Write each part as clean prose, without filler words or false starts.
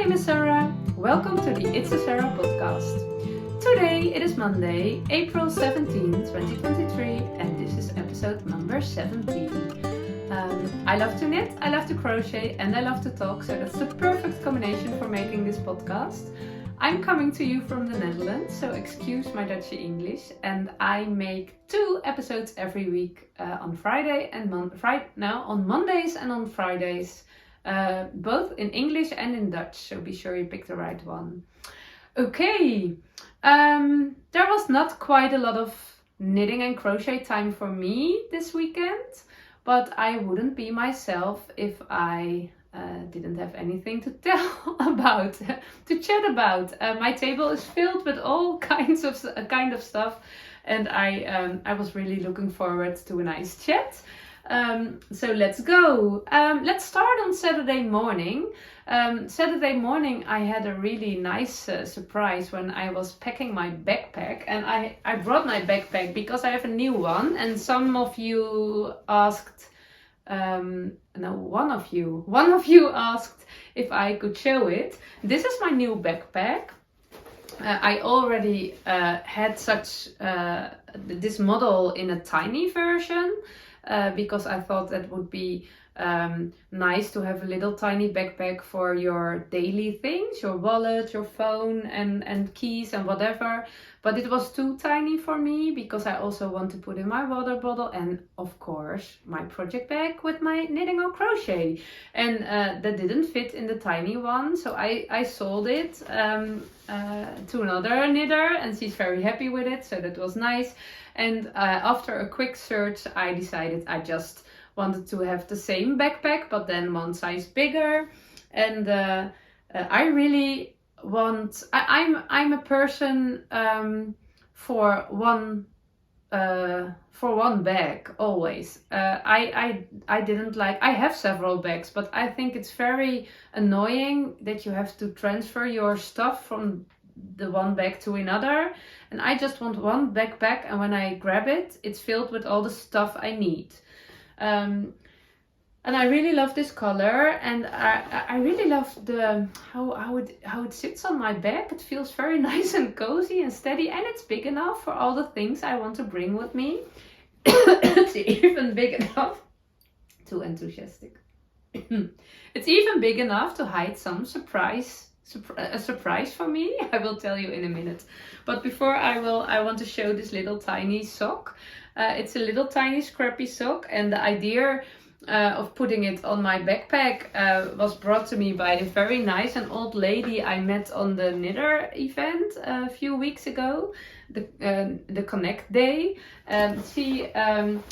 name is Sarah. Welcome to the It's a Sarah podcast. Today it is Monday, April 17, 2023, and this is episode number 17. I love to knit, I love to crochet, and I love to talk, so that's the perfect combination for making this podcast. I'm coming to you from the Netherlands, so excuse my Dutchy English, and I make 2 episodes every week on Friday and on Mondays and on Fridays. Both in English and in Dutch, so be sure you pick the right one. Okay, there was not quite a lot of knitting and crochet time for me this weekend, but I wouldn't be myself if I didn't have anything to tell about, to chat about. My table is filled with all kinds of stuff, and I was really looking forward to a nice chat. So let's go. Let's start on Saturday morning. Saturday morning I had a really nice surprise when I was packing my backpack, and I brought my backpack because I have a new one, and some of you asked, one of you asked if I could show it. This is my new backpack. I already had this model in a tiny version. Because I thought that would be nice to have a little tiny backpack for your daily things, your wallet, your phone and keys and whatever. But it was too tiny for me because I also want to put in my water bottle and of course my project bag with my knitting or crochet. And that didn't fit in the tiny one, so I sold it to another knitter and she's very happy with it, so that was nice. And after a quick search, I decided I just wanted to have the same backpack, but then one size bigger. And I really want. I'm a person for one bag always. I didn't like. I have several bags, but I think it's very annoying that you have to transfer your stuff from the one bag to another, and I just want one backpack, and when I grab it, it's filled with all the stuff I need. And I really love this color, and I really love the how it sits on my back. It feels very nice and cozy and steady, and it's big enough for all the things I want to bring with me. It's even big enough. Too enthusiastic. It's even big enough to hide some a surprise for me. I will tell you in a minute, but before I want to show this little tiny sock. It's a little tiny scrappy sock, and the idea of putting it on my backpack was brought to me by a very nice and old lady I met on the knitter event a few weeks ago, the Connect Day. There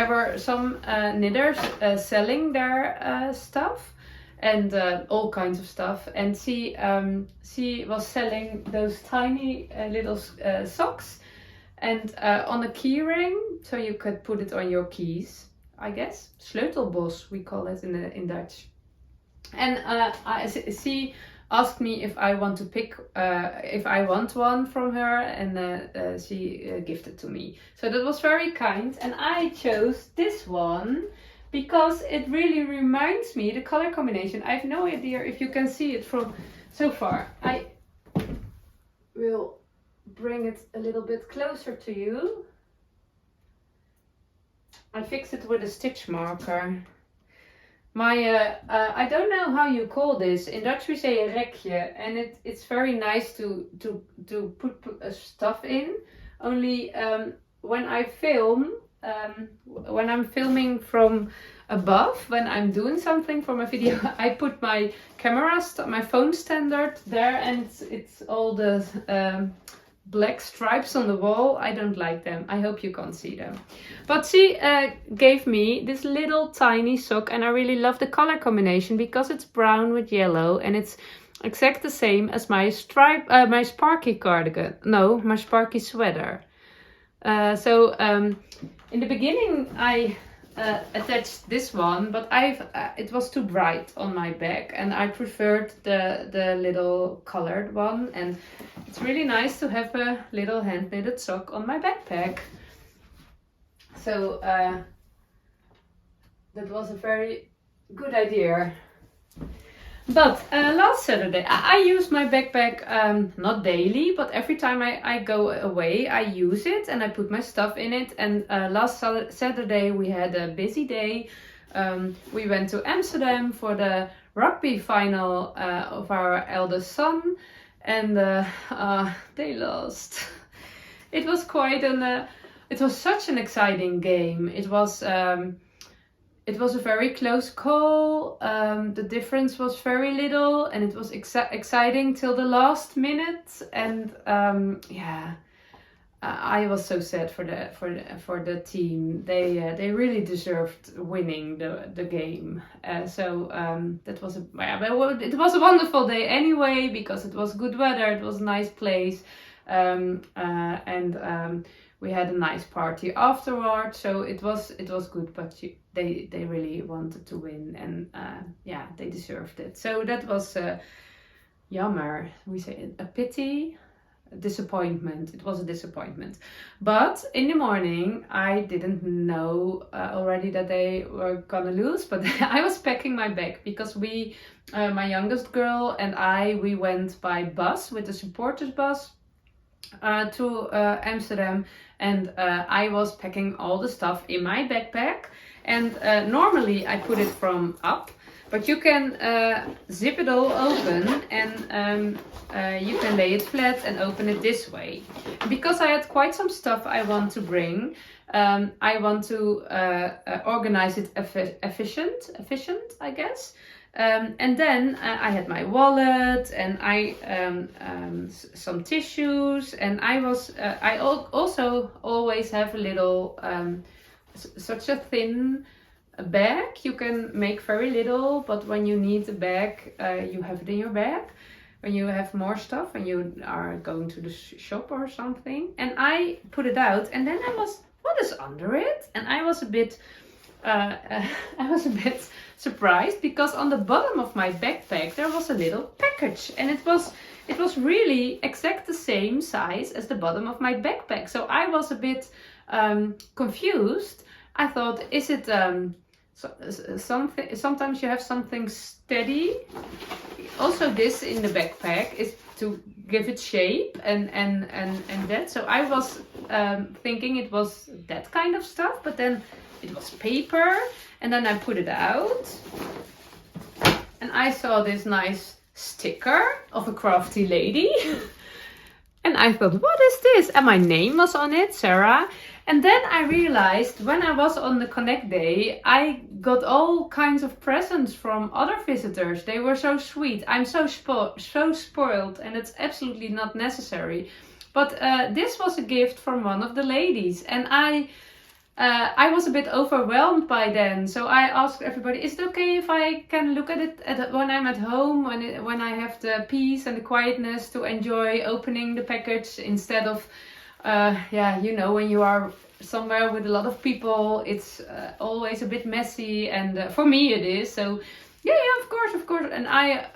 were some knitters selling their stuff and all kinds of stuff, and she was selling those tiny little socks and on a key ring, so you could put it on your keys, I guess. Sleutelbos we call it in Dutch. And she asked me if I want to pick if I want one from her, and she gifted to me, so that was very kind. And I chose this one because it really reminds me, the color combination. I have no idea if you can see it from so far. I will bring it a little bit closer to you. I fixed it with a stitch marker. My, I don't know how you call this. In Dutch we say a rekje, and it's very nice to put stuff in. Only when I film, when I'm filming from above, when I'm doing something for my video, I put my my phone standard there, and it's all the black stripes on the wall. I don't like them. I hope you can't see them. But she gave me this little tiny sock, and I really love the color combination because it's brown with yellow, and it's exact the same as my my sparky cardigan. No, my sparky sweater. In the beginning I attached this one, but it was too bright on my back, and I preferred the little colored one, and it's really nice to have a little hand knitted sock on my backpack. So that was a very good idea. But last Saturday, I use my backpack not daily, but every time I go away, I use it and I put my stuff in it. And last Saturday we had a busy day. We went to Amsterdam for the rugby final of our eldest son, and they lost. It was quite it was such an exciting game. It was a very close call. The difference was very little, and it was exciting till the last minute. And I was so sad for the team. They really deserved winning the game. That was it was a wonderful day anyway, because it was good weather. It was a nice place, and we had a nice party afterwards. So it was good, but they really wanted to win, and they deserved it. So that was jammer. We say a pity. Disappointment. It was a disappointment. But in the morning I didn't know already that they were gonna lose, but I was packing my bag because we my youngest girl and we went by bus with the supporters bus to Amsterdam, and I was packing all the stuff in my backpack, and normally I put it from up, but you can zip it all open, and you can lay it flat and open it this way. Because I had quite some stuff I want to bring, I want to organize it efficient, I guess. And then I had my wallet, and some tissues, and I also always have a little such a thin bag. You can make very little, but when you need a bag, you have it in your bag. When you have more stuff and you are going to the shop or something, and I put it out, and then what is under it? And I was a bit surprised, because on the bottom of my backpack there was a little package, and it was really exact the same size as the bottom of my backpack. So I was a bit confused. I thought, is it something? Sometimes you have something steady. Also, this in the backpack is to give it shape and that. So I was thinking it was that kind of stuff, but then it was paper, and then I put it out, and I saw this nice sticker of a crafty lady. And I thought, what is this? And my name was on it, Sarah. And then I realized, when I was on the Connect Day, I got all kinds of presents from other visitors. They were so sweet. I'm so spoiled, and it's absolutely not necessary. But this was a gift from one of the ladies, and I was a bit overwhelmed by then. So I asked everybody, is it okay if I can look at it when I'm at home, when I have the peace and the quietness to enjoy opening the package, instead of when you are somewhere with a lot of people, it's always a bit messy, and for me it is. So of course. And I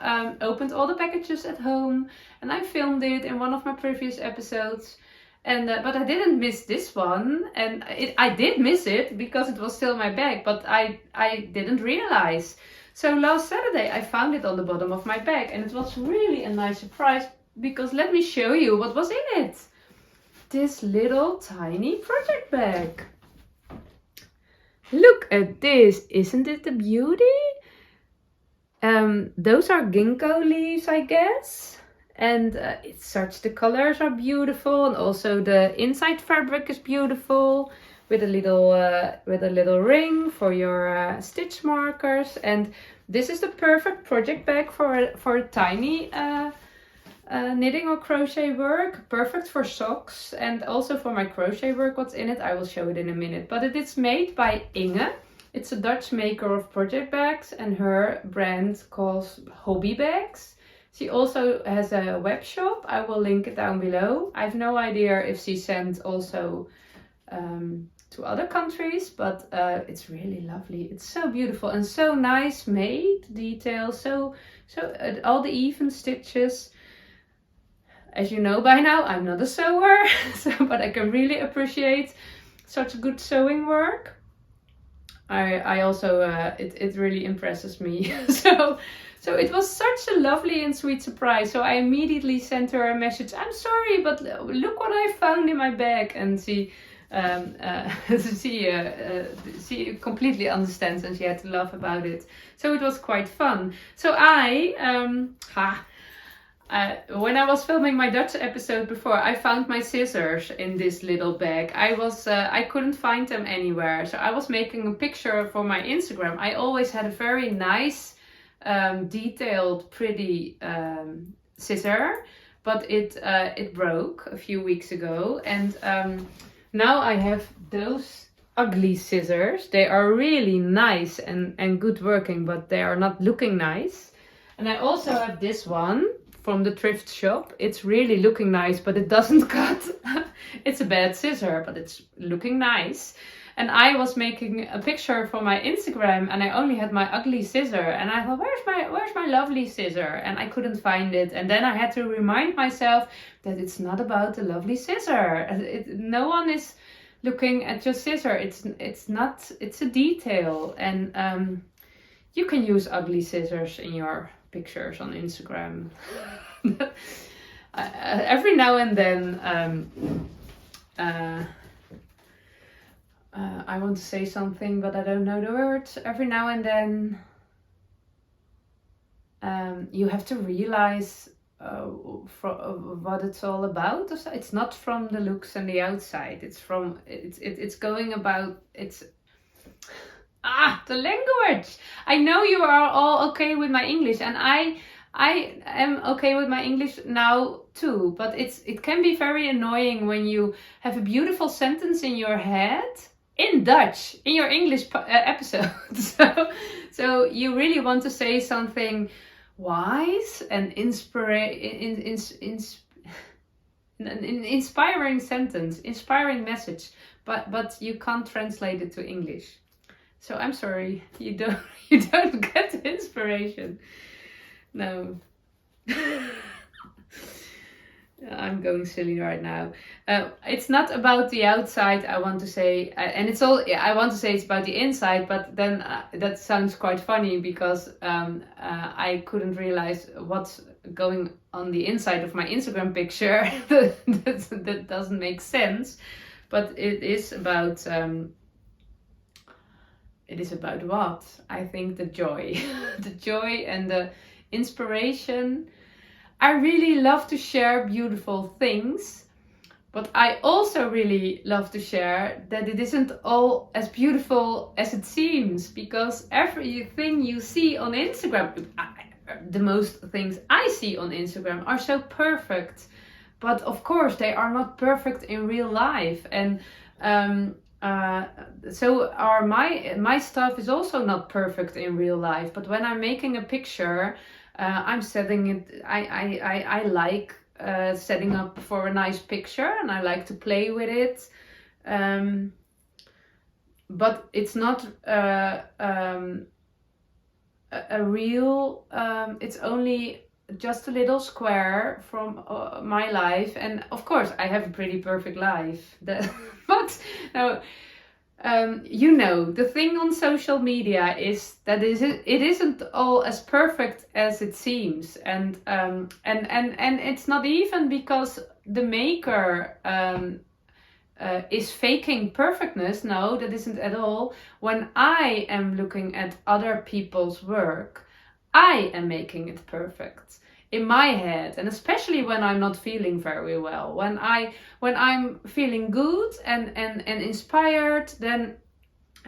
opened all the packages at home, and I filmed it in one of my previous episodes. And but I didn't miss this one, and I did miss it because it was still in my bag, but I didn't realize. So last Saturday I found it on the bottom of my bag, and it was really a nice surprise, because let me show you what was in it. This little tiny project bag. Look at this, isn't it a beauty? Those are ginkgo leaves, I guess. And the colors are beautiful, and also the inside fabric is beautiful, with a little ring for your stitch markers. And this is the perfect project bag for a tiny knitting or crochet work. Perfect for socks, and also for my crochet work. What's in it, I will show it in a minute. But it is made by Inge. It's a Dutch maker of project bags, and her brand calls Hobbybags. She also has a web shop. I will link it down below. I have no idea if she sent also to other countries, but it's really lovely. It's so beautiful and so nice made, details, so all the even stitches. As you know by now, I'm not a sewer, but I can really appreciate such good sewing work. I also it really impresses me. So it was such a lovely and sweet surprise. So I immediately sent her a message. I'm sorry, but look what I found in my bag. And she she completely understands, and she had to laugh about it. So it was quite fun. So when I was filming my Dutch episode before, I found my scissors in this little bag. I couldn't find them anywhere, so I was making a picture for my Instagram. I always had a very nice, detailed, pretty scissor, but it broke a few weeks ago, and now I have those ugly scissors. They are really nice and good working, but they are not looking nice. And I also have this one from the thrift shop. It's really looking nice, but it doesn't cut. It's a bad scissor, but it's looking nice. And I was making a picture for my Instagram, and I only had my ugly scissor, and I thought, where's my lovely scissor? And I couldn't find it. And then I had to remind myself that it's not about the lovely scissor. No one is looking at your scissor. It's a detail, and you can use ugly scissors in your pictures on Instagram. Every now and then I want to say something, but I don't know the words. Every now and then you have to realize what it's all about. It's not from the looks and the outside. It's going about the language. I know you are all okay with my English, and I am okay with my English now too, but it can be very annoying when you have a beautiful sentence in your head in Dutch in your English episode. So you really want to say something wise and an inspiring sentence, inspiring message, but you can't translate it to English. So I'm sorry, you don't get the inspiration. No. I'm going silly right now. It's not about the outside, I want to say, and I want to say it's about the inside, but then that sounds quite funny because I couldn't realize what's going on the inside of my Instagram picture. that doesn't make sense, but it is about what? I think the joy. The joy and the inspiration. I really love to share beautiful things, but I also really love to share that it isn't all as beautiful as it seems, because everything you see on Instagram, the most things I see on Instagram are so perfect, but of course they are not perfect in real life, and so my stuff is also not perfect in real life. But when I'm making a picture, I'm setting it. I like setting up for a nice picture, and I like to play with it. But it's not a real. It's only just a little square from my life, and of course I have a pretty perfect life. But no. The thing on social media is that it isn't all as perfect as it seems, and it's not even because the maker is faking perfectness. No, that isn't at all. When I am looking at other people's work, I am making it perfect in my head, and especially when I'm not feeling very well. When I'm feeling good and inspired, then,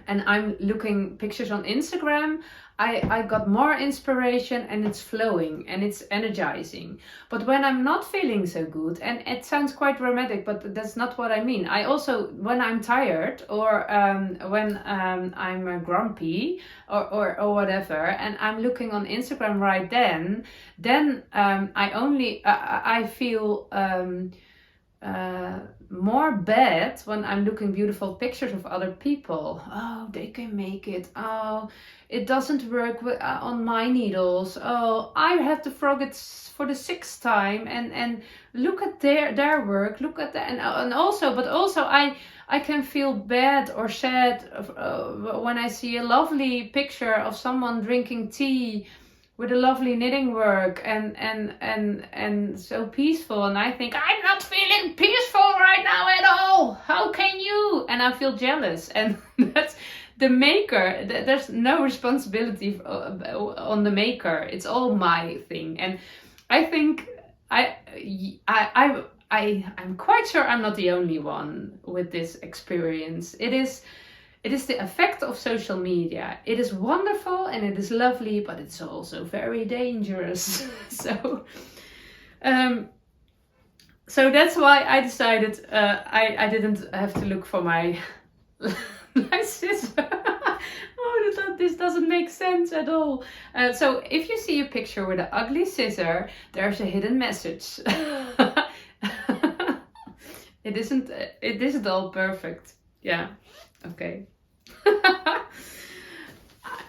and I'm looking pictures on Instagram, I got more inspiration, and it's flowing and it's energizing. But when I'm not feeling so good, and it sounds quite dramatic, but that's not what I mean. I also, when I'm tired, or when I'm grumpy or whatever, and I'm looking on Instagram right then I feel more bad when I'm looking beautiful pictures of other people. Oh, they can make it. Oh, it doesn't work on my needles. Oh, I have to frog it for the 6th time, and look at their work. Look at that, and also I can feel bad or sad when I see a lovely picture of someone drinking tea with a lovely knitting work and so peaceful, and I think I'm not feeling peaceful right now at all. How can you? And I feel jealous, and that's the maker. There's no responsibility on the maker. It's all my thing, and I think I'm quite sure I'm not the only one with this experience. It is the effect of social media. It is wonderful and it is lovely, but it's also very dangerous. So that's why I decided I didn't have to look for my scissors. Oh, this doesn't make sense at all. So if you see a picture with an ugly scissor, there's a hidden message. It isn't all perfect. Yeah. Okay.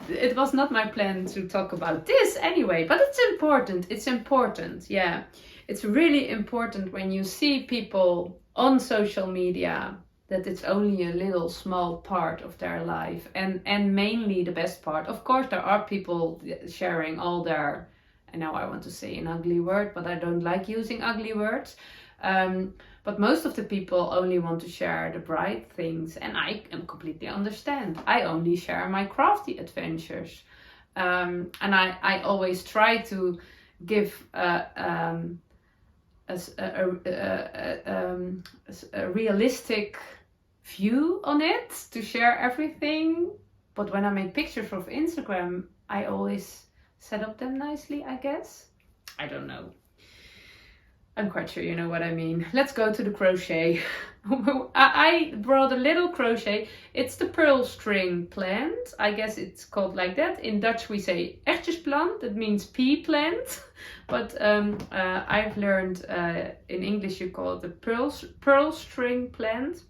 It was not my plan to talk about this anyway, but it's important. It's important. Yeah. It's really important when you see people on social media that it's only a little small part of their life and mainly the best part. Of course, there are people sharing all their, and now I want to say an ugly word, but I don't like using ugly words. But most of the people only want to share the bright things, and I can completely understand. I only share my crafty adventures. And I always try to give a realistic view on it, to share everything. But when I make pictures of Instagram, I always set up them nicely, I guess. I don't know. I'm quite sure you know what I mean. Let's go to the crochet. I brought a little crochet. It's the pearl string plant. I guess it's called like that. In Dutch we say ertjesplant. That means pea plant. But I've learned in English you call it the pearl string plant.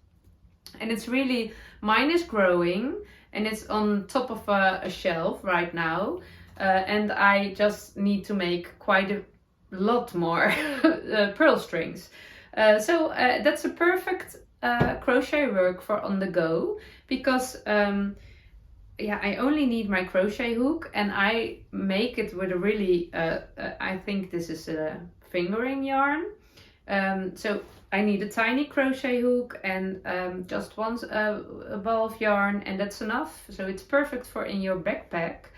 And it's really, mine is growing and it's on top of a shelf right now. And I just need to make quite a lot more pearl strings. So that's a perfect crochet work for on the go, because I only need my crochet hook, and I make it with a really I think this is a fingering yarn. So I need a tiny crochet hook and just a ball of yarn, and that's enough. So it's perfect for in your backpack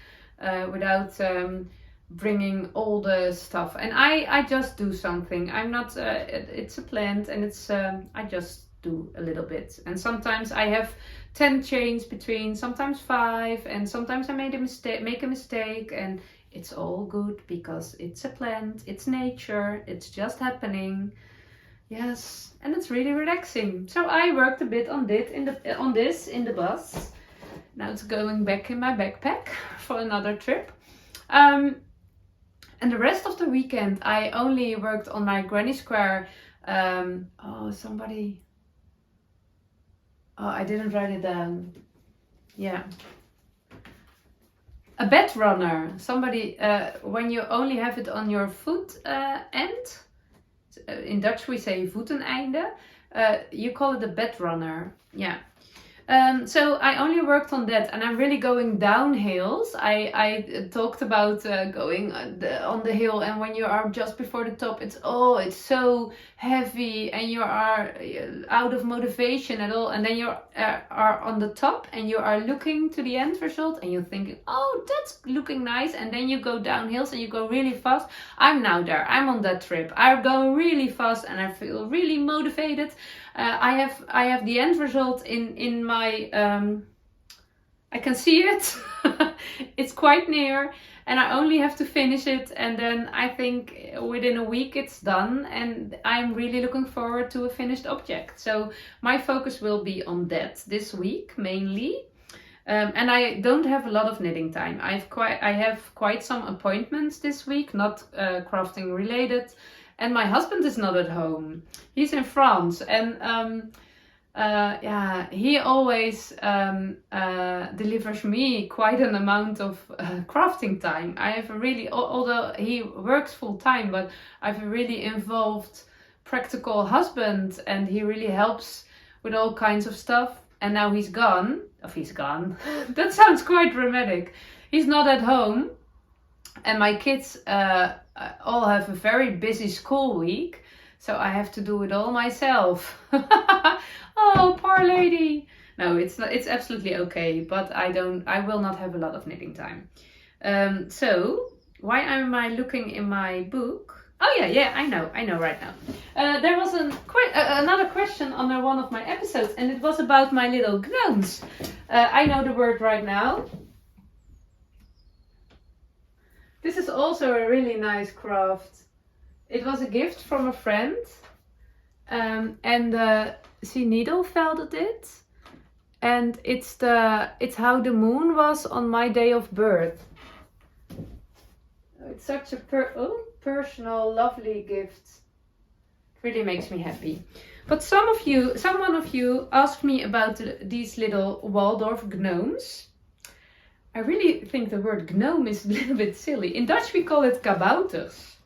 without bringing all the stuff. And I just do something. I'm not it's a plant, and it's I just do a little bit, and sometimes I have 10 chains between, sometimes 5, and sometimes I make a mistake, and it's all good because it's a plant, it's nature, it's just happening. Yes, and it's really relaxing. So I worked a bit on this in the bus. Now it's going back in my backpack for another trip. And the rest of the weekend I only worked on my granny square. I didn't write it down. Yeah. A bed runner. Somebody, when you only have it on your foot end, in Dutch we say voeteneinde, you call it a bed runner. Yeah. So I only worked on that, and I'm really going down hills. I talked about going on the hill, and when you are just before the top, it's so heavy, and you are out of motivation at all. And then you are on the top, and you are looking to the end result, and you're thinking, oh, that's looking nice. And then you go down hills, and you go really fast. I'm now there. I'm on that trip. I go really fast, and I feel really motivated. I have the end result in my I can see it. It's quite near, and I only have to finish it, and then I think within a week it's done, and I'm really looking forward to a finished object. So my focus will be on that this week mainly. And I don't have a lot of knitting time. I have quite some appointments this week, not crafting related. And my husband is not at home. He's in France, and he always delivers me quite an amount of crafting time. I have although he works full time, but I have a really involved, practical husband, and he really helps with all kinds of stuff. And now he's gone. That sounds quite dramatic. He's not at home. And my kids all have a very busy school week, so I have to do it all myself. Oh, poor lady. No, it's not, it's absolutely okay, but I will not have a lot of knitting time. So why am I looking in my book? Oh yeah, I know right now. There was another question under one of my episodes, and it was about my little gnomes. I know the word right now. This is also a really nice craft. It was a gift from a friend, and she needle felted it, and it's how the moon was on my day of birth. It's such a personal, lovely gift. It really makes me happy. But someone of you asked me about these little Waldorf gnomes. I really think the word gnome is a little bit silly. In Dutch we call it kabouters.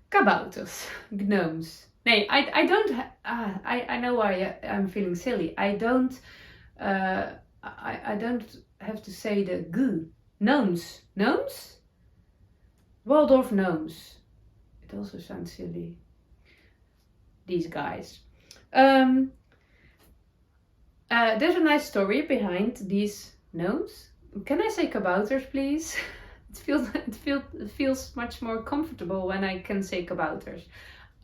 Kabouters, gnomes. Nee, I don't. I know why I'm feeling silly. I don't have to say the g. Gnomes. Gnomes? Waldorf gnomes. It also sounds silly. These guys. There's a nice story behind these gnomes. Can I say kabouters, please? It feels much more comfortable when I can say kabouters.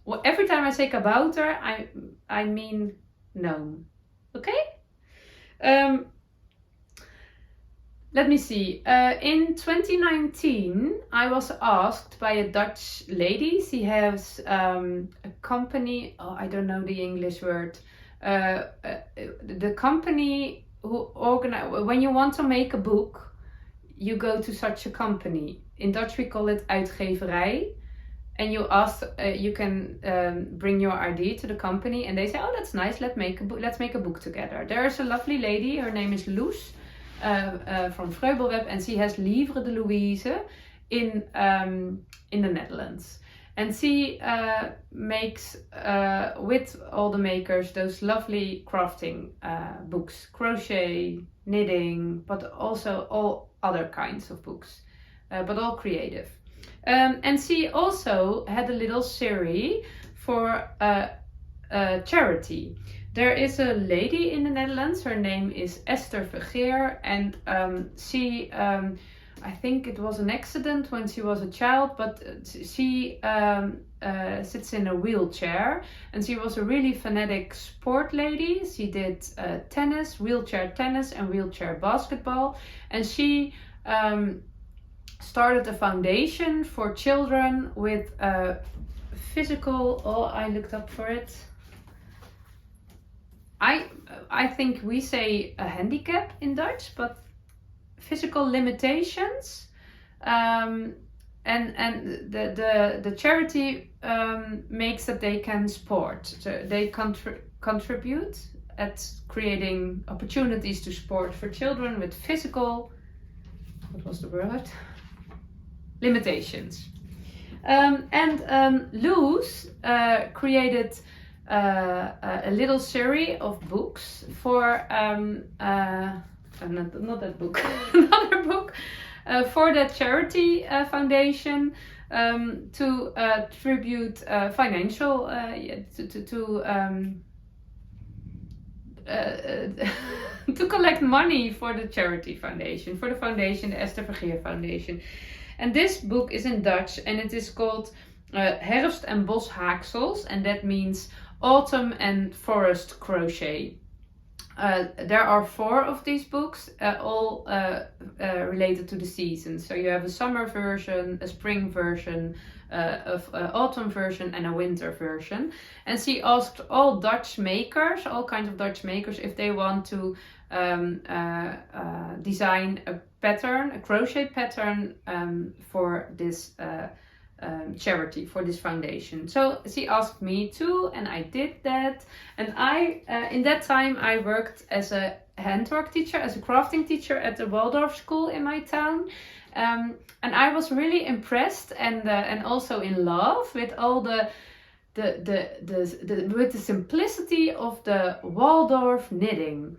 Well, every time I say kabouter, I mean gnome. Okay? Let me see. In 2019, I was asked by a Dutch lady. She has a company. Oh, I don't know the English word. The company who organize. When you want to make a book, you go to such a company. In Dutch, we call it uitgeverij. And you ask, you can bring your idea to the company, and they say, "Oh, that's nice. Let's make a book together." There's a lovely lady. Her name is Liefs. From Vreubelweb, and she has Livre de Louise in the Netherlands, and she makes with all the makers those lovely crafting books, crochet, knitting, but also all other kinds of books, but all creative. And she also had a little series for charity. There is a lady in the Netherlands, her name is Esther Vergeer, and she, I think it was an accident when she was a child, but she sits in a wheelchair, and she was a really fanatic sport lady. She did tennis, wheelchair tennis and wheelchair basketball, and she started a foundation for children with physical, I looked up for it. I think we say a handicap in Dutch, but physical limitations, and the charity makes that they can sport. So they contribute at creating opportunities to sport for children with physical, what was the word? Limitations. Loes created a little series of books for not that book, another book for that charity foundation to tribute financial to collect money for the charity foundation, for the foundation, the Esther Vergeer Foundation. And this book is in Dutch, and it is called Herfst en Bos haaksels, and that means autumn and forest crochet. There are 4 of these books, all related to the season. So you have a summer version, a spring version, of autumn version, and a winter version. And she asked all Dutch makers, all kinds of Dutch makers, if they want to design a pattern, a crochet pattern for this charity, for this foundation. So she asked me to, and I did that. And I in that time I worked as a handwork teacher, as a crafting teacher at the Waldorf school in my town, and I was really impressed and also in love with all with the simplicity of the Waldorf knitting.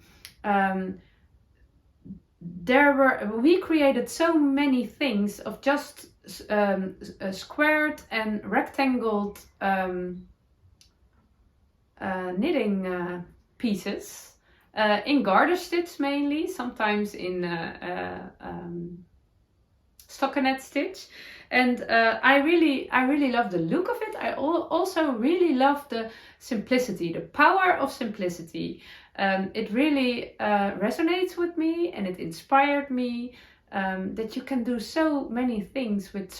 We created so many things of just squared and rectangled knitting pieces in garter stitch mainly, sometimes in stockinette stitch. And I really love the look of it. I also really love the simplicity, the power of simplicity. It really resonates with me, and it inspired me that you can do so many things with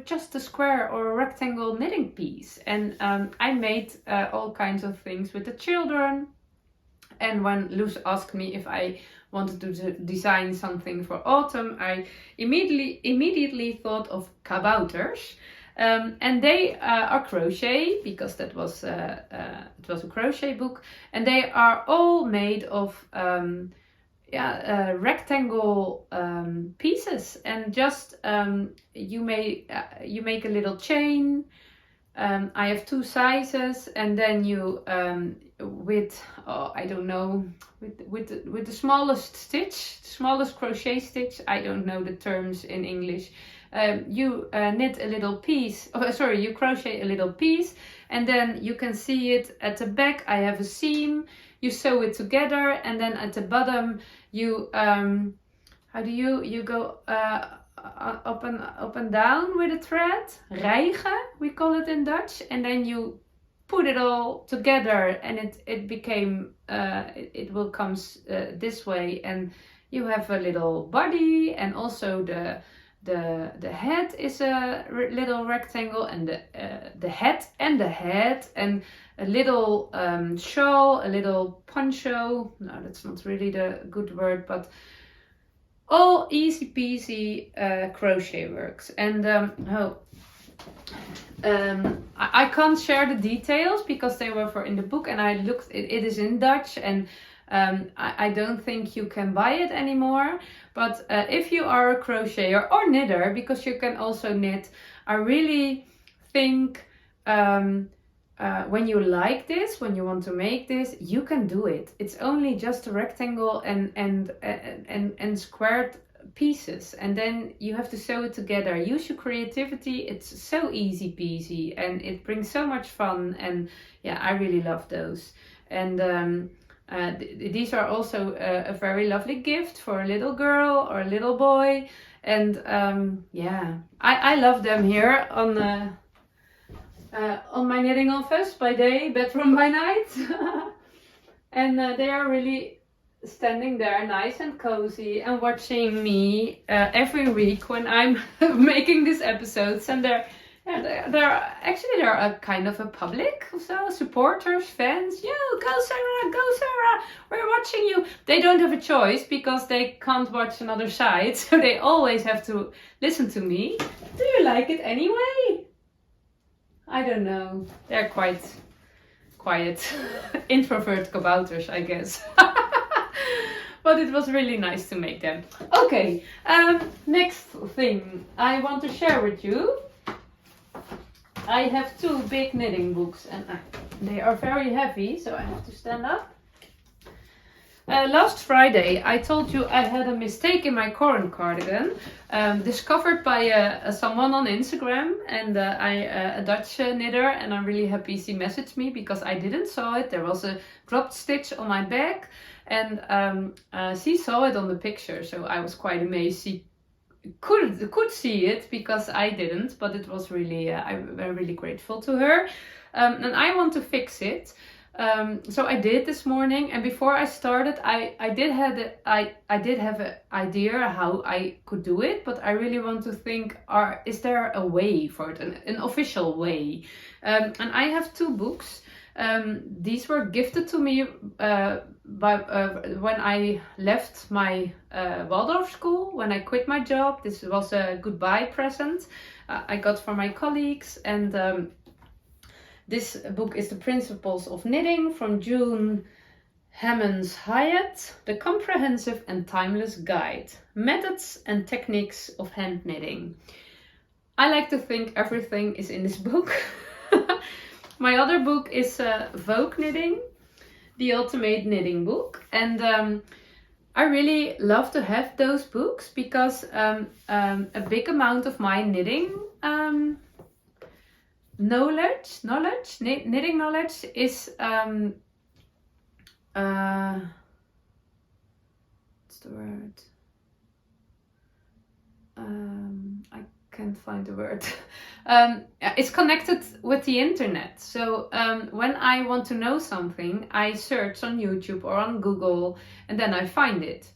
just a square or a rectangle knitting piece. And I made all kinds of things with the children. And when Liefs asked me if I wanted to design something for autumn, I immediately thought of kabouters. And they are crochet, because it was a crochet book, and they are all made of rectangle pieces, and just you make a little chain. I have 2 sizes, and then you with the smallest stitch, smallest crochet stitch, I don't know the terms in English. You knit a little piece, you crochet a little piece, and then you can see it at the back. I have a seam, you sew it together, and then at the bottom you you go up and down with a thread, rijgen, we call it in Dutch, and then you put it all together, and it will come this way, and you have a little body, and also the head is a little rectangle, and the head, and a little shawl, a little poncho. No, that's not really the good word, but all easy peasy crochet works. And I can't share the details because they were in the book, and I looked. It is in Dutch, and I don't think you can buy it anymore. But if you are a crocheter or knitter, because you can also knit, I really think when you like this, when you want to make this, you can do it. It's only just a rectangle and squared pieces, and then you have to sew it together. Use your creativity. It's so easy peasy, and it brings so much fun. And yeah, I really love those. And these are also a very lovely gift for a little girl or a little boy. And I love them here on my knitting office by day, bedroom by night. And they are really standing there nice and cozy and watching me every week when I'm making these episodes. And they're a kind of a public, so supporters, fans. Go Sarah, we're watching you. They don't have a choice because they can't watch another side, so they always have to listen to me. Do you like it anyway? I don't know. They're quite quiet, introvert kabouters, I guess. But it was really nice to make them. Okay, next thing I want to share with you. I have 2 big knitting books, and they are very heavy, so I have to stand up. Last Friday I told you I had a mistake in my Corran cardigan, discovered by someone on Instagram, and a Dutch knitter, and I'm really happy she messaged me because I didn't saw it. There was a dropped stitch on my back, and she saw it on the picture, so I was quite amazed. She could see it because I didn't, but it was really I'm really grateful to her, and I want to fix it. So I did this morning, and before I started, I did have an idea how I could do it, but I really want to think: is there a way for it, an official way? And I have 2 books. These were gifted to me when I left my Waldorf school, when I quit my job. This was a goodbye present I got from my colleagues, and this book is The Principles of Knitting from June Hammonds Hyatt, The Comprehensive and Timeless Guide, Methods and Techniques of Hand Knitting. I like to think everything is in this book. My other book is Vogue Knitting, The Ultimate Knitting Book. And I really love to have those books because a big amount of my knitting knitting knowledge is what's the word? I can't find the word. It's connected with the internet. So when I want to know something, I search on YouTube or on Google, and then I find it.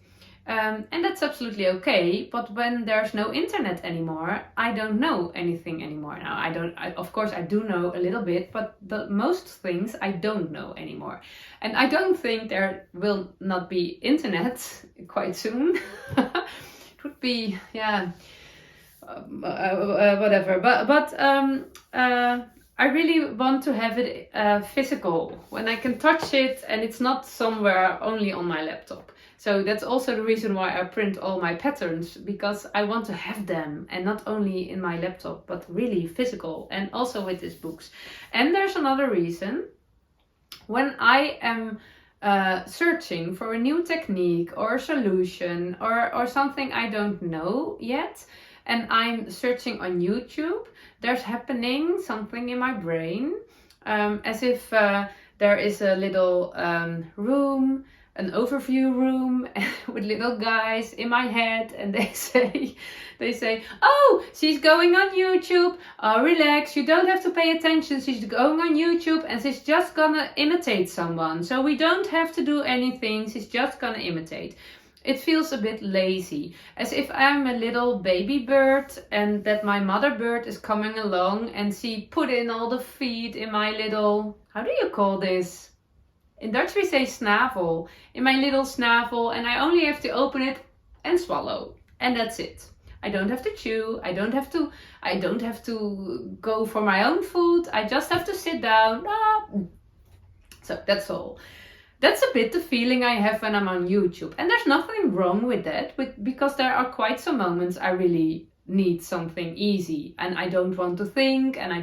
And that's absolutely okay. But when there's no internet anymore, I don't know anything anymore. Now, of course, I do know a little bit, but most things I don't know anymore. And I don't think there will not be internet quite soon. It would be, yeah, whatever. But I really want to have it physical, when I can touch it and it's not somewhere only on my laptop. So that's also the reason why I print all my patterns, because I want to have them, and not only in my laptop, but really physical, and also with these books. And there's another reason. When I am searching for a new technique or a solution or something I don't know yet, and I'm searching on YouTube, there's happening something in my brain, as if there is a little room, an overview room with little guys in my head, and they say, oh, she's going on YouTube, relax, you don't have to pay attention, she's going on YouTube and she's just gonna imitate someone, so we don't have to do anything, she's just gonna imitate. It feels a bit lazy, as if I'm a little baby bird and that my mother bird is coming along and she put in all the feed in my little, how do you call this? In Dutch we say snavel, in my little snavel, and I only have to open it and swallow, and that's it. I don't have to chew, I don't have to go for my own food, I just have to sit down. So that's all. That's a bit the feeling I have when I'm on YouTube, and there's nothing wrong with that, because there are quite some moments I really need something easy, and I don't want to think, and I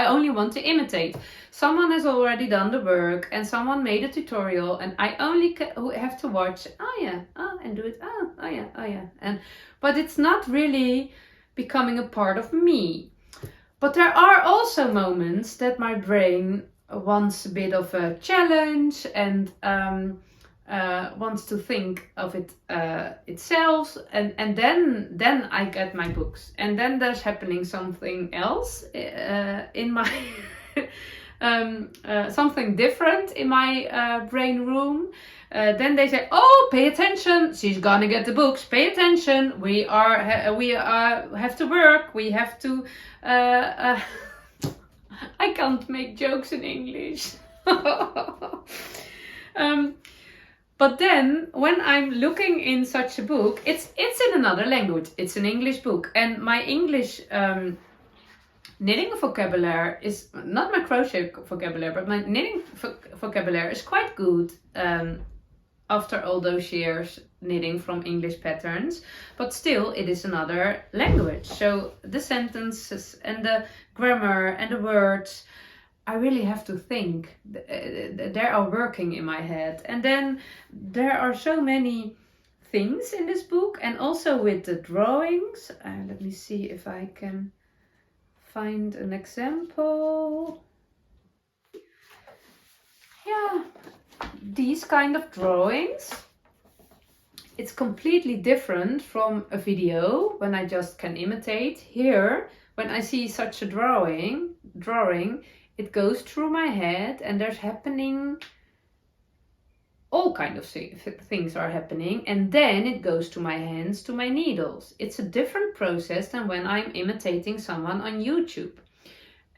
only want to imitate. Someone has already done the work, and someone made a tutorial, and I only have to watch, and do it, but it's not really becoming a part of me. But there are also moments that my brain wants a bit of a challenge and wants to think of it itself, and then I get my books, and then there's happening something else in my something different in my brain room. Then they say, oh, pay attention, she's gonna get the books, pay attention, we have to work, we have to I can't make jokes in English. But then, when I'm looking in such a book, it's in another language. It's an English book. And my English knitting vocabulary is, not my crochet vocabulary, but my knitting vocabulary is quite good after all those years knitting from English patterns. But still, it is another language. So the sentences and the grammar and the words, I really have to think. They are working in my head. And then there are so many things in this book, and also with the drawings. Let me see if I can find an example. Yeah, these kind of drawings. It's completely different from a video when I just can imitate. Here, when I see such a drawing, it goes through my head, and there's happening all kind of things are happening, and then it goes to my hands, to my needles. It's a different process than when I'm imitating someone on YouTube.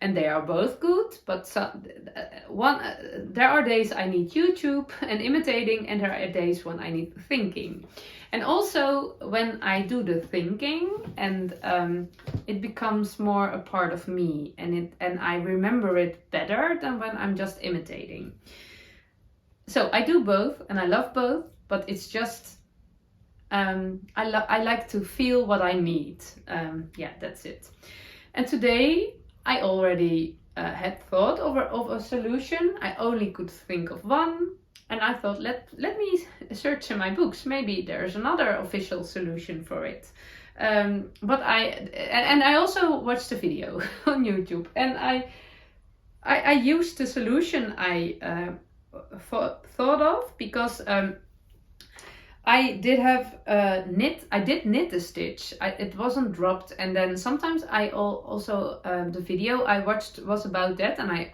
And they are both good, but there are days I need YouTube and imitating, and there are days when I need thinking. And also when I do the thinking, and it becomes more a part of me, and I remember it better than when I'm just imitating. So I do both, and I love both, but it's just I like to feel what I need. Yeah, that's it. And today I already had thought of a solution. I only could think of one. And I thought, let me search in my books. Maybe there's another official solution for it. But I also watched a video on YouTube, and I used the solution I thought of, because I did have I did knit a stitch. It wasn't dropped, and then sometimes I also the video I watched was about that, and I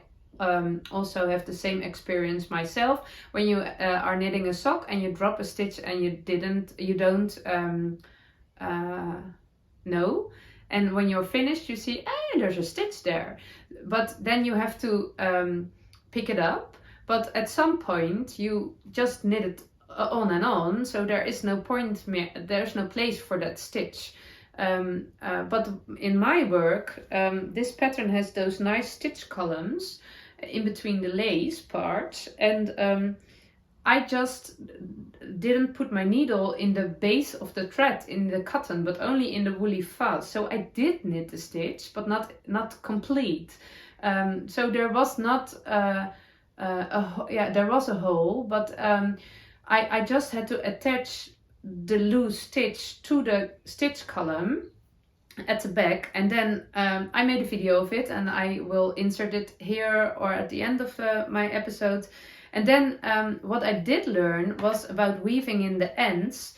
also have the same experience myself. When you are knitting a sock and you drop a stitch and you don't know, and when you're finished you see, hey, there's a stitch there, but then you have to pick it up. But at some point you just knit it on and on, so there is no point, there's no place for that stitch. But in my work, this pattern has those nice stitch columns in between the lace parts, and I just didn't put my needle in the base of the thread in the cotton, but only in the woolly fuzz. So I did knit the stitch, but not complete. So there was not there was a hole, but I just had to attach the loose stitch to the stitch column at the back, and then I made a video of it, and I will insert it here or at the end of my episode. And then what I did learn was about weaving in the ends.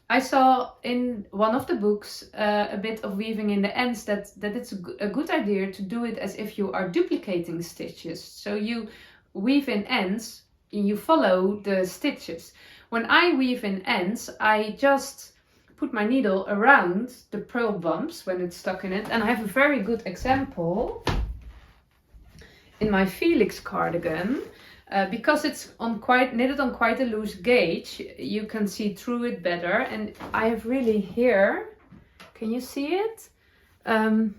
I saw in one of the books a bit of weaving in the ends, that it's a good idea to do it as if you are duplicating stitches. So you weave in ends, you follow the stitches. When I weave in ends, I just put my needle around the purl bumps when it's stuck in it. And I have a very good example in my Felix cardigan. Because it's knitted on quite a loose gauge, you can see through it better. And I have really here, can you see it? I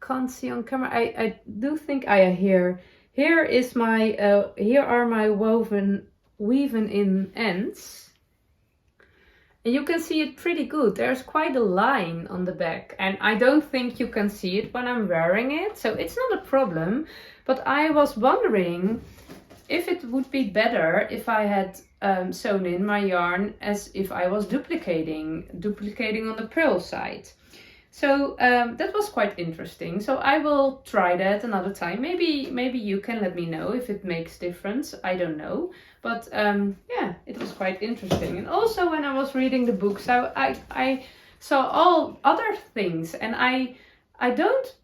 can't see on camera. I do think I here. Here is my here are my weaven in ends. And you can see it pretty good. There's quite a line on the back, and I don't think you can see it when I'm wearing it, so it's not a problem. But I was wondering if it would be better if I had sewn in my yarn as if I was duplicating on the purl side. So that was quite interesting. So I will try that another time. Maybe you can let me know if it makes difference. I don't know. But yeah, it was quite interesting. And also when I was reading the books, I saw all other things, and I don't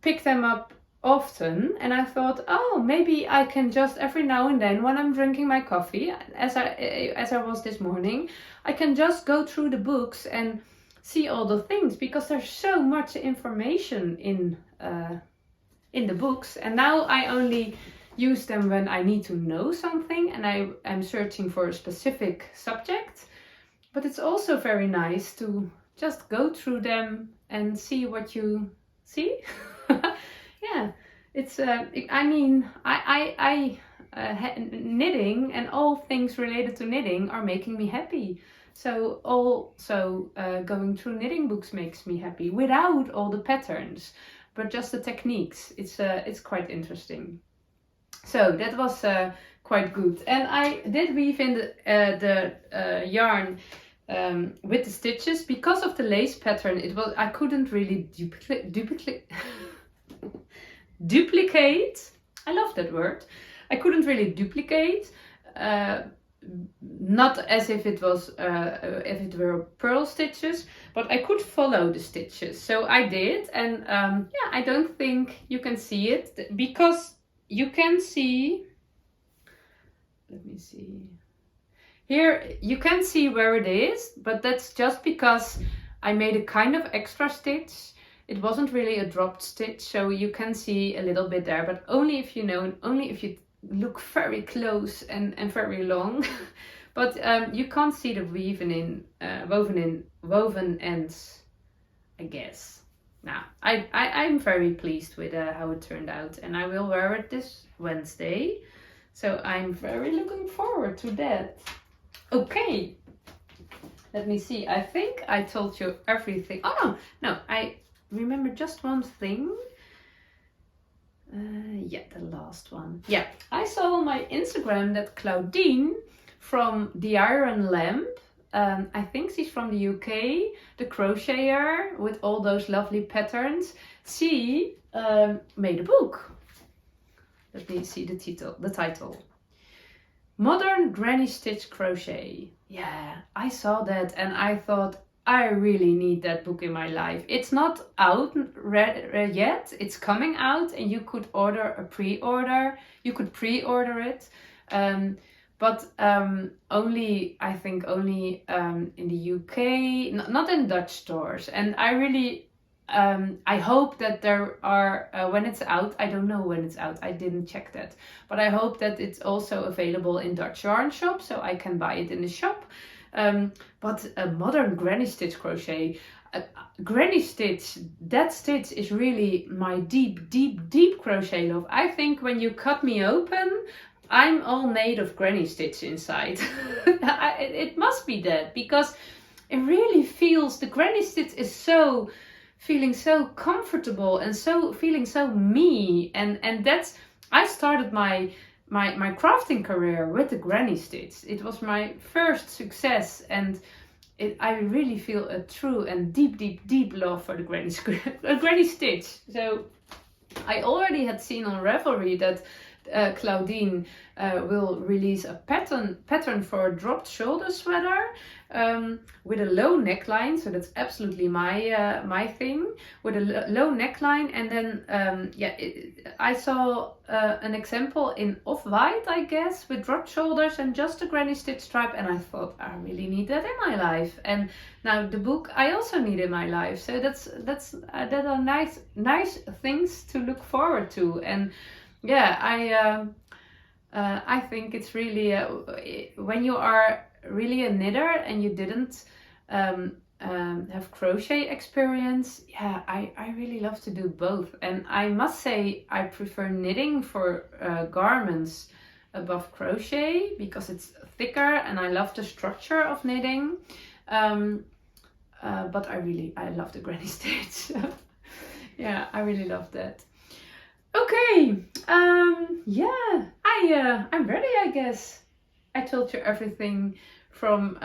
pick them up often, and I thought, oh, maybe I can just every now and then when I'm drinking my coffee, as I was this morning, I can just go through the books and see all the things, because there's so much information in the books, and now I only use them when I need to know something and I'm searching for a specific subject. But it's also very nice to just go through them and see what you see. Yeah, it's I mean, knitting and all things related to knitting are making me happy. So also going through knitting books makes me happy, without all the patterns, but just the techniques. It's quite interesting. So that was quite good, and I did weave in the yarn with the stitches. Because of the lace pattern, I couldn't really duplicate. I love that word. I couldn't really duplicate. Not as if it was if it were purl stitches, but I could follow the stitches. So I did, and yeah, I don't think you can see it, because you can see. Let me see. Here you can see where it is, but that's just because I made a kind of extra stitch. It wasn't really a dropped stitch, so you can see a little bit there, but only if you know, only if you look very close and very long. But you can't see the woven ends, I guess. Now, I'm very pleased with how it turned out, and I will wear it this Wednesday. So I'm very looking forward to that. Okay, let me see. I think I told you everything. Oh, no, I remember just one thing. Yeah, the last one. Yeah, I saw on my Instagram that Claudine from The Iron Lamp, I think she's from the UK, the crocheter with all those lovely patterns, she made a book. Let me see the title. Modern Granny Stitch Crochet. Yeah, I saw that and I thought, I really need that book in my life. It's not out yet, it's coming out and you could order a pre-order. You could pre-order it. But only, I think only in the UK, not in Dutch stores. And I really, I hope that there are, when it's out, I don't know when it's out, I didn't check that. But I hope that it's also available in Dutch yarn shop, so I can buy it in the shop. But a modern granny stitch crochet, granny stitch, that stitch is really my deep crochet love. I think when you cut me open, I'm all made of granny stitch inside. It must be that, because it really feels, the granny stitch is so, feeling so comfortable and so feeling so me. And that's, I started my crafting career with the granny stitch. It was my first success, and I really feel a true and deep love for the granny stitch. So I already had seen on Ravelry that Claudine will release a pattern for a dropped shoulder sweater with a low neckline. So that's absolutely my thing, with a low neckline. And then I saw an example in off-white, I guess, with dropped shoulders and just a granny stitch stripe, and I thought, I really need that in my life. And now the book I also need in my life. So that are nice things to look forward to. And yeah, I think it's really when you are really a knitter and you didn't have crochet experience, yeah, I really love to do both. And I must say I prefer knitting for garments above crochet because it's thicker and I love the structure of knitting. But I love the granny stitch. Yeah, I really love that. Okay, yeah, I'm ready, I guess. I told you everything from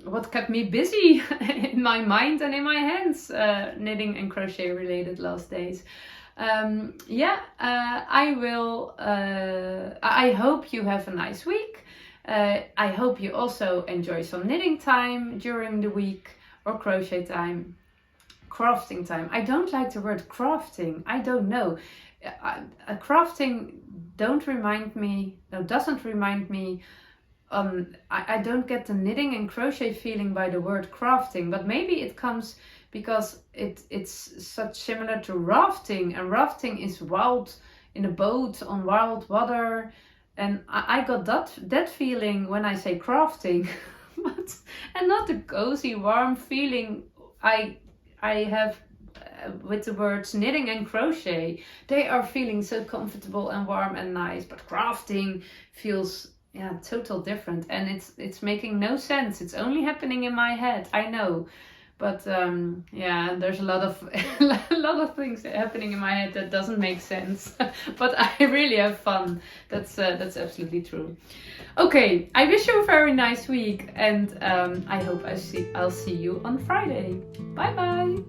what kept me busy in my mind and in my hands, knitting and crochet related last days. I will, I hope you have a nice week. I hope you also enjoy some knitting time during the week, or crochet time, crafting time. I don't like the word crafting, I don't know. Crafting doesn't remind me, I don't get the knitting and crochet feeling by the word crafting, but maybe it comes because it's such similar to rafting, and rafting is wild, in a boat on wild water, and I got that feeling when I say crafting, and not the cozy warm feeling I have with the words knitting and crochet. They are feeling so comfortable and warm and nice, but crafting feels total different, and it's making no sense. It's only happening in my head, I know, but there's a lot of things happening in my head that doesn't make sense. But I really have fun. That's absolutely true. Okay, I wish you a very nice week, and I hope I'll see you on Friday. Bye bye.